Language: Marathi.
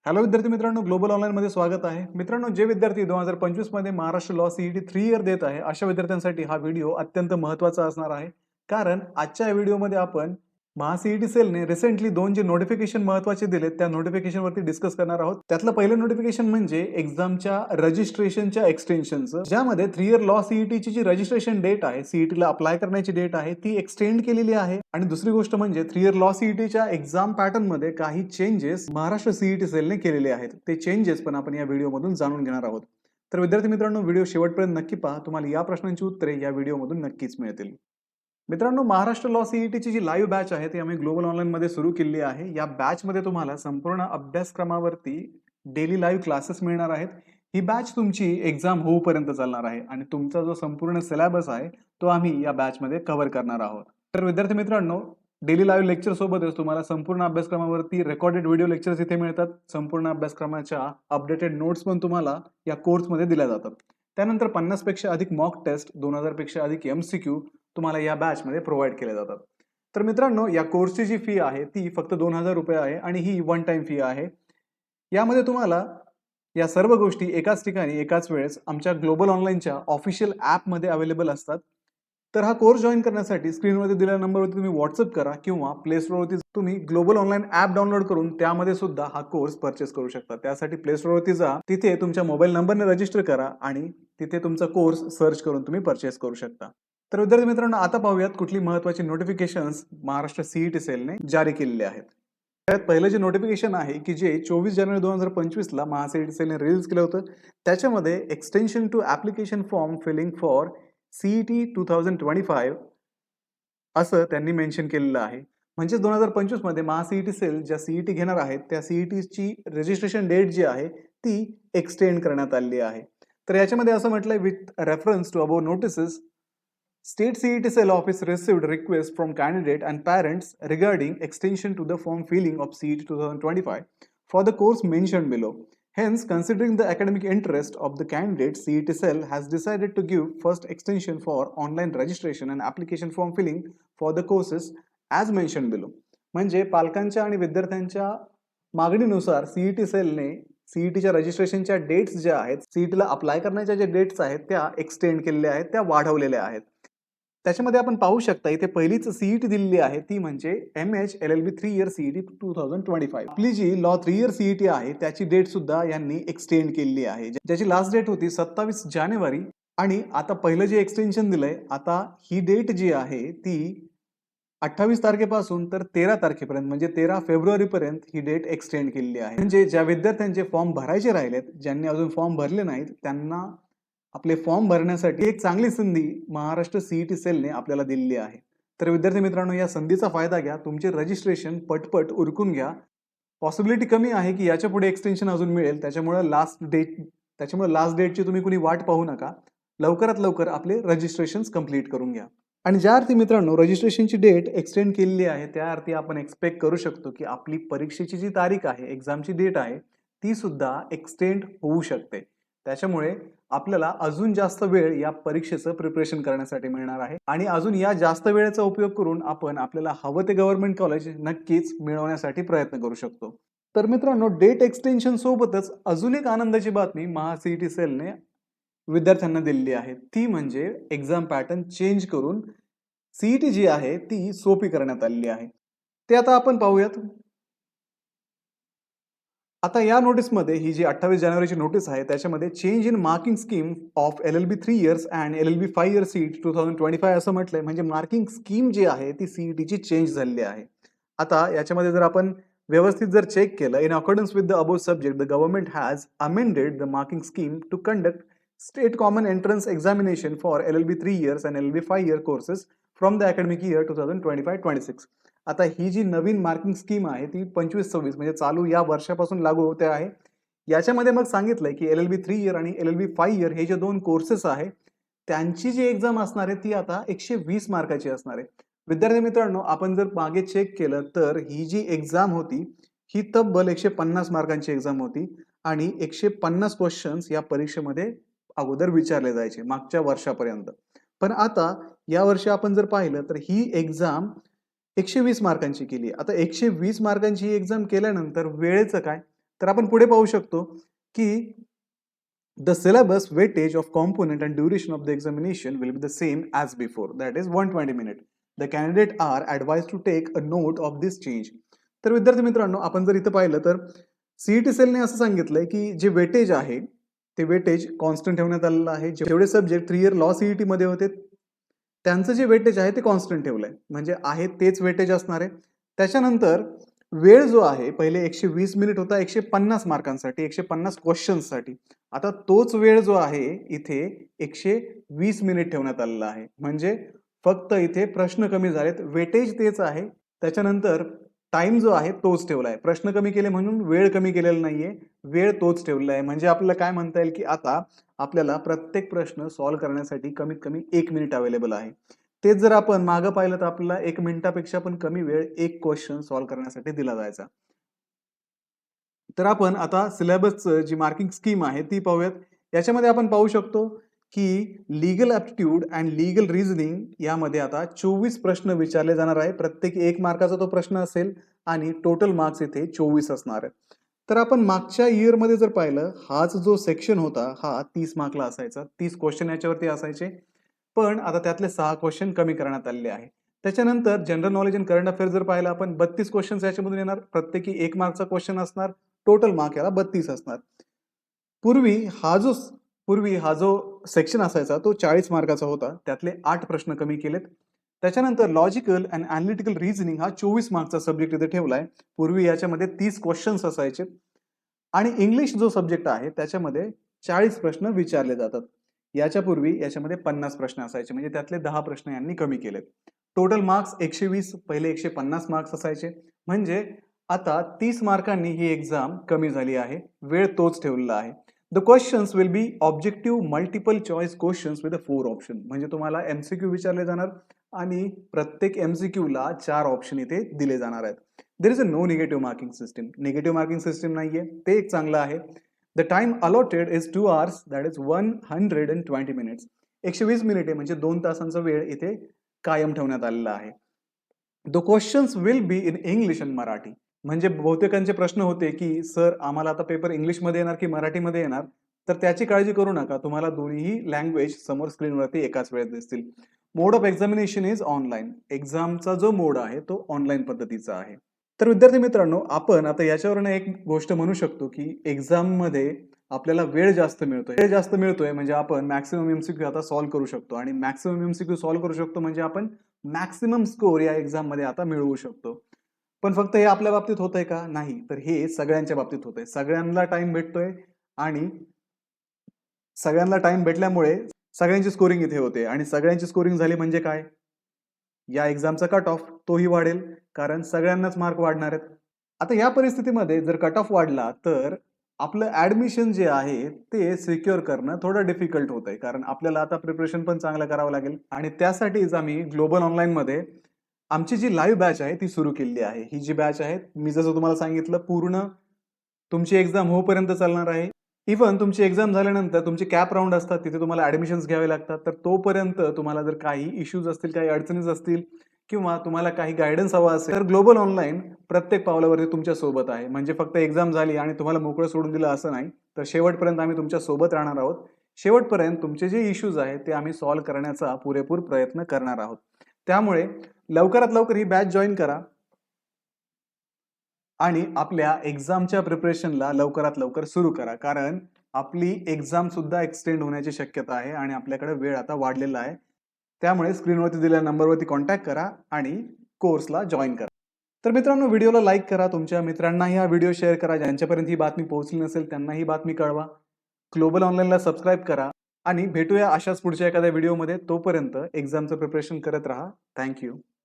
हॅलो विद्यार्थी मित्रांनो, ग्लोबल ऑनलाईन मध्ये स्वागत आहे. मित्रांनो, जे विद्यार्थी 2025 मध्ये महाराष्ट्र लॉ सीईटी 3 इयर देत आहे, अशा विद्यार्थ्यांसाठी हा व्हिडिओ अत्यंत महत्त्वाचा असणार आहे. कारण आजच्या या व्हिडिओमध्ये आपण महासीईटी सेलने रिसेंटली 2 जे नोटिफिकेशन महत्त्वाचे दिलेत, त्या नोटिफिकेशन वरती डिस्कस करणार आहोत. त्यातलं पहिलं नोटिफिकेशन म्हणजे एक्झामच्या रजिस्ट्रेशनच्या एक्सटेन्शनचं, ज्यामध्ये 3 इयर लॉ सीईटीची जी रजिस्ट्रेशन डेट आहे, सीईटीला अप्लाय करण्याची डेट आहे, ती एक्सटेंड केलेली आहे. आणि दुसरी गोष्ट म्हणजे 3 इयर लॉ सीईटीच्या एक्झाम पॅटर्न मध्ये काही चेंजेस महाराष्ट्र सीईटी सेलने केलेले आहेत. ते चेंजेस पण आपण या व्हिडिओमधून जाणून घेणार आहोत. तर विद्यार्थी मित्रांनो, व्हिडिओ शेवटपर्यंत नक्की पहा. तुम्हाला या प्रश्नांची उत्तरे या व्हिडिओमधून नक्कीच मिळतील. मित्रांनो, महाराष्ट्र लॉ सीईटीची जी लाईव्ह बॅच आहे ती आम्ही ग्लोबल ऑनलाईन मध्ये सुरू केली आहे. या बॅच मध्ये तुम्हाला संपूर्ण अभ्यासक्रमावरती डेली लाईव्ह क्लासेस मिळणार आहेत. ही बॅच तुमची एक्झाम होऊपर्यंत चालणार आहे आणि तुमचा जो संपूर्ण सिलेबस आहे तो आम्ही या बॅच मध्ये कव्हर करणार आहोत. तर विद्यार्थी मित्रांनो, डेली लाईव्ह लेक्चर सोबतच तुम्हाला संपूर्ण अभ्यासक्रमावरती रेकॉर्डेड व्हिडिओ लेक्चर्स इथे मिळतात. संपूर्ण अभ्यासक्रमाच्या अपडेटेड नोट्स पण तुम्हाला या कोर्समध्ये दिल्या जातात. त्यानंतर 50 पेक्षा अधिक मॉक टेस्ट, 2000 पेक्षा अधिक एमसीक्यू तुम्हाला या बॅच मध्ये प्रोव्हाइड केले जातात. तर मित्रांनो, या कोर्सची जी फी आहे ती फक्त 2000 रुपये आहे आणि ही वन टाइम फी आहे. यामध्ये तुम्हाला या सर्व गोष्टी एकाच ठिकाणी एकाच वेळेस आमच्या ग्लोबल ऑनलाईनच्या ऑफिशियल ॲपमध्ये अवेलेबल असतात. तर हा कोर्स जॉईन करण्यासाठी स्क्रीनवरती दिलेल्या नंबरवरती तुम्ही व्हॉट्सअप करा किंवा प्ले स्टोअरवरती तुम्ही ग्लोबल ऑनलाईन ॲप डाउनलोड करून त्यामध्ये सुद्धा हा कोर्स परचेस करू शकता. त्यासाठी प्ले स्टोअरवरती जा, तिथे तुमच्या मोबाईल नंबरने रजिस्टर करा आणि तिथे तुमचा कोर्स सर्च करून तुम्ही परचेस करू शकता. तर विद्यार्थी मित्रांनो, आता पाहूयात कुठली महत्त्वाची नोटिफिकेशन्स महाराष्ट्र सीईटी सेलने जारी केलेले आहेत. त्यात पहिलं जे नोटिफिकेशन आहे की जे 24 जानेवारी 2025 ला महासीईटी सेलने रिलीज केलं होतं. त्याच्यामध्ये extension to application form filling for CET 2025 असं त्यांनी मेन्शन केलेलं आहे. म्हणजे 2025 मध्ये महासीईटी सेल ज्या सीईटी घेणार आहेत त्या सीईटीची रजिस्ट्रेशन डेट जी आहे ती एक्सटेंड करण्यात आलेली आहे. तर याच्यामध्ये असं म्हटलंय, with reference to above notices, State CET cell office received requests from candidate and parents regarding extension to the form filling of CET 2025 for the course mentioned below. Hence, considering the academic interest of the candidate, CET cell has decided to give first extension for online registration and application form filling for the courses as mentioned below. म्हणजे पालकांच्या आणि विद्यार्थ्यांच्या मागणीनुसार सीईटी सेलने सीईटीच्या रजिस्ट्रेशनच्या डेट्स ज्या आहेत, सीईटीला अप्लाय करण्याच्या ज्या डेट्स आहेत त्या एक्सटेंड केलेल्या आहेत, त्या वाढवलेल्या आहेत. त्याच्यामध्ये आपण पाहू शकता इथे पहिलीच सीईटी दिलेली आहे ती म्हणजे MH LLB 3 इयर सीईटी 2025. आपली जी लॉ 3 इयर सीईटी आहे त्याची डेट सुद्धा यांनी एक्सटेंड केलेली आहे, ज्याची लास्ट डेट होती 27 जानेवारी. आणि आता पहिलं जे एक्सटेन्शन दिलंय, आता ही डेट जी आहे ती 28 तारखेपासून तर 13 तारखेपर्यंत म्हणजे 13 फेब्रुवारी पर्यंत ही डेट एक्सटेंड केलेली आहे. म्हणजे ज्या विद्यार्थ्यांचे फॉर्म भरायचे राहिलेत, ज्यांनी अजून फॉर्म भरले नाहीत, त्यांना आपले फॉर्म भरण्यासाठी एक चांगली संधी महाराष्ट्र सीईटी सेलने आपल्याला दिलेली आहे. तर विद्यार्थी मित्रांनो, या संधीचा फायदा घ्या, तुमचे रजिस्ट्रेशन पटपट उरकून घ्या. पॉसिबिलिटी कमी आहे की याच्या पुढे एक्सटेन्शन अजून मिळेल, त्याच्यामुळे लास्ट डेटची तुम्ही कुणी वाट पाहू नका. लवकरात लवकर आपले रजिस्ट्रेशन कंप्लीट करून घ्या. आणि ज्या अर्थी मित्रांनो रजिस्ट्रेशनची डेट एक्सटेंड केलेली आहे, त्या अर्थी आपण एक्सपेक्ट करू शकतो की आपली परीक्षेची जी तारीख आहे, एक्झामची डेट आहे, ती सुद्धा एक्सटेंड होऊ शकते. त्याच्यामुळे आपल्याला अजून जास्त वेळ या परीक्षेचं प्रिपरेशन करण्यासाठी मिळणार आहे आणि अजून या जास्त वेळेचा उपयोग करून आपण आपल्याला हवं ते गव्हर्नमेंट कॉलेज नक्कीच मिळवण्यासाठी प्रयत्न करू शकतो. तर मित्रांनो, डेट एक्सटेन्शन सोबतच अजून एक आनंदाची बातमी महासीईटी सेलने विद्यार्थ्यांना दिलेली आहे, ती म्हणजे एक्झाम पॅटर्न चेंज करून सीईटी जी आहे ती सोपी करण्यात आलेली आहे. ते आता आपण पाहूयात. आता या नोटीसमध्ये ही जी 28 जानेवारीची नोटीस आहे त्याच्यामध्ये change in marking scheme of LLB 3 years and LLB 5 year CET 2025 असं म्हटलंय. म्हणजे मार्किंग स्कीम जी आहे ती सीईटीची चेंज झालेली आहे. आता याच्यामध्ये जर आपण व्यवस्थित जर चेक केलं, in accordance with the above subject the government has amended the marking scheme to conduct state common entrance examination for LLB 3 years and LLB 5 year courses from the academic year 2025-26. आता ही जी नवीन मार्किंग स्कीम आहे ती 25-26 म्हणजे चालू या वर्षापासून लागू होते आहे. याच्यामध्ये मग सांगितलंय की LLB 3 इयर आणि LLB 5 इयर हे जे दोन कोर्सेस आहे त्यांची जी एक्झाम असणार आहे ती आता 120 मार्काची असणार आहे. विद्यार्थी मित्रांनो, आपण जर मागे चेक केलं तर ही जी एक्झाम होती ही तब्बल 150 मार्कांची एक्झाम होती आणि 150 क्वेश्चन्स या परीक्षेमध्ये अगोदर विचारले जायचे मागच्या वर्षापर्यंत. पण आता या वर्षी आपण जर पाहिलं तर ही एक्झाम 120 मार्कांची केली. आता 120 मार्कांची ही एक्झाम केल्यानंतर वेळेचं काय? तर आपण पुढे पाहू शकतो की the syllabus weightage of component and duration of the examination will be the same as before, that is 120 minutes. The candidate are advised to take a note of this change. तर विद्यार्थी मित्रांनो, आपण जर इथं पाहिलं तर सीईटी सेलने असं सांगितलंय की जे वेटेज आहे ते वेटेज कॉन्स्टंट ठेवण्यात आलेलं आहे. जेवढे सब्जेक्ट 3 इयर लॉ सीईटी मध्ये होते त्यांचं जे वेटेज आहे ते कॉन्स्टंट ठेवलंय, म्हणजे आहे तेच वेटेज असणार आहे. त्याच्यानंतर वेळ जो आहे पहिले 120 मिनिट होता 150 मार्कांसाठी, 150 क्वेश्चन्ससाठी. आता तोच वेळ जो आहे इथे 120 मिनिट ठेवण्यात आलेला आहे. म्हणजे फक्त इथे प्रश्न कमी झालेत, वेटेज तेच आहे, त्याच्यानंतर टाइम जो आहे तोच ठेवला आहे. प्रश्न कमी केले म्हणून वेळ कमी केलेला नाहीये, वेळ तोच ठेवलेला आहे. म्हणजे आपल्याला काय म्हणता येईल की आता आपल्याला प्रत्येक प्रश्न सॉल्व्ह करण्यासाठी कमीत कमी 1 मिनिट अवेलेबल आहे. तेच जर आपण मागं पाहिलं तर आपल्याला 1 मिनिटापेक्षा पण कमी वेळ एक क्वेश्चन सॉल्व्ह करण्यासाठी दिला जायचा. तर आपण आता सिलेबसचं जी मार्किंग स्कीम आहे ती पाहूयात. याच्यामध्ये आपण पाहू शकतो की legal aptitude and legal reasoning यामध्ये आता 24 प्रश्न विचारले जाणार आहे. प्रत्येकी 1 मार्काचा तो प्रश्न असेल आणि टोटल मार्क्स इथे 24 असणार आहे. तर आपण मागच्या इयरमध्ये जर पाहिलं, हाच जो सेक्शन होता हा 30 मार्कला असायचा. 30 क्वेश्चन याच्यावरती असायचे. पण आता त्यातले 6 क्वेश्चन कमी करण्यात आलेले आहे. त्याच्यानंतर general knowledge and current affairs जर पाहिलं आपण 32 क्वेश्चन्स याच्यामधून येणार. प्रत्येकी 1 मार्कचा क्वेश्चन असणार. टोटल मार्क याला 32 असणार. पूर्वी हा जो सेक्शन असायचा तो 40 मार्काचा होता. त्यातले 8 प्रश्न कमी केलेत. त्याच्यानंतर लॉजिकल अँड ॲनालिटिकल रिझनिंग हा 24 मार्कचा सब्जेक्ट इथे ठेवलाय. पूर्वी याच्यामध्ये 30 क्वेश्चन्स असायचे आणि इंग्लिश जो सब्जेक्ट आहे त्याच्यामध्ये 40 प्रश्न विचारले जातात. याच्यापूर्वी याच्यामध्ये 50 प्रश्न असायचे, म्हणजे त्यातले 10 प्रश्न यांनी कमी केलेत. टोटल मार्क्स 120, पहिले 150 मार्क्स असायचे. म्हणजे आता 30 मार्कांनी ही एक्झाम कमी झाली आहे. वेळ तोच ठेवलेला आहे. The questions will be objective multiple choice questions with 4 option. म्हणजे तुम्हाला एमसीक्यू विचारले जाणार आणि प्रत्येक एमसीक्यू ला 4 ऑप्शन इथे दिले जाणार आहेत. There is a no negative marking system. Negative marking system नाहीये, ते एक चांगलं आहे. The time allotted is 2 hours, that is 120 minutes. 120 मिनिटे म्हणजे 2 तासांचा वेळ इथे कायम ठेवण्यात आलेला आहे. The questions will be in English and Marathi. म्हणजे बहुतेकांचे प्रश्न होते की सर आम्हाला आता पेपर इंग्लिशमध्ये येणार की मराठीमध्ये येणार, तर त्याची काळजी करू नका. तुम्हाला दोन्ही लँग्वेज समोर स्क्रीनवरती एकाच वेळेस दिसतील. मोड ऑफ एक्झामिनेशन इज ऑनलाईन. एक्झामचा जो मोड आहे तो ऑनलाईन पद्धतीचा आहे. तर विद्यार्थी मित्रांनो, आपण आता याच्यावरून एक गोष्ट म्हणू शकतो की एक्झाममध्ये आपल्याला वेळ जास्त मिळतोय. वेळ जास्त मिळतोय म्हणजे आपण मॅक्सिमम एमसीक्यू आता सॉल्व्ह करू शकतो आणि मॅक्सिमम एमसीक्यू सॉल्व्ह करू शकतो म्हणजे आपण मॅक्सिमम स्कोर या एक्झाम मध्ये आता मिळवू शकतो. पण फक्त हे आपल्या बाबतीत होतंय का? नाही. तर हे सगळ्यांच्या बाबतीत होतंय. सगळ्यांना टाइम भेटतोय आणि सगळ्यांना टाइम भेटल्यामुळे सगळ्यांची स्कोरिंग इथे होते आणि सगळ्यांची स्कोरिंग झाली म्हणजे काय? या एक्झामचा कट ऑफ तोही वाढेल, कारण सगळ्यांनाच मार्क वाढणार आहेत. आता या परिस्थितीमध्ये जर कट ऑफ वाढला तर आपलं ऍडमिशन जे आहे ते सिक्युअर करणं थोडं डिफिकल्ट होतंय, कारण आपल्याला आता प्रिपरेशन पण चांगलं करावं लागेल आणि त्यासाठीच आम्ही ग्लोबल ऑनलाईन मध्ये आमची जी लाईव्ह बॅच आहे ती सुरू केलेली आहे. ही जी बॅच आहे मी जसं तुम्हाला सांगितलं पूर्ण तुमची एक्झाम होईपर्यंत चालणार आहे. इव्हन तुमची एक्झाम झाल्यानंतर तुमचे कॅप राउंड असतात, तिथे तुम्हाला ऍडमिशन्स घ्यावे लागतात. तर तोपर्यंत तुम्हाला जर काही इश्यूज असतील, काही अडचणीच असतील किंवा तुम्हाला काही गाईडन्स हवा असेल तर ग्लोबल ऑनलाईन प्रत्येक पावलावरती तुमच्या सोबत आहे. म्हणजे फक्त एक्झाम झाली आणि तुम्हाला मोकळं सोडून दिलं असं नाही, तर शेवटपर्यंत आम्ही तुमच्या सोबत राहणार आहोत. शेवटपर्यंत तुमचे जे इश्यूज आहेत ते आम्ही सॉल्व्ह करण्याचा पुरेपूर प्रयत्न करणार आहोत. त्यामुळे लवकरात लवकर ही बॅच जॉईन करा आणि आपल्या एक्झामच्या प्रिपरेशनला लवकरात लवकर सुरू करा, कारण आपली एक्झाम सुद्धा एक्सटेंड होण्याची शक्यता आहे आणि आपल्याकडे वेळ आता वाढलेला आहे. त्यामुळे स्क्रीनवरती दिलेल्या नंबरवरती कॉन्टॅक्ट करा आणि कोर्सला जॉईन करा. तर मित्रांनो, व्हिडिओला लाईक करा, तुमच्या मित्रांनाही हा व्हिडिओ शेअर करा. ज्यांच्यापर्यंत ही बातमी पोहोचली नसेल त्यांना ही बातमी कळवा. ग्लोबल ऑनलाईनला सबस्क्राईब करा आणि भेटूया अशाच पुढच्या एखाद्या व्हिडिओमध्ये. तोपर्यंत एक्झामचं प्रिपरेशन करत राहा. Thank you.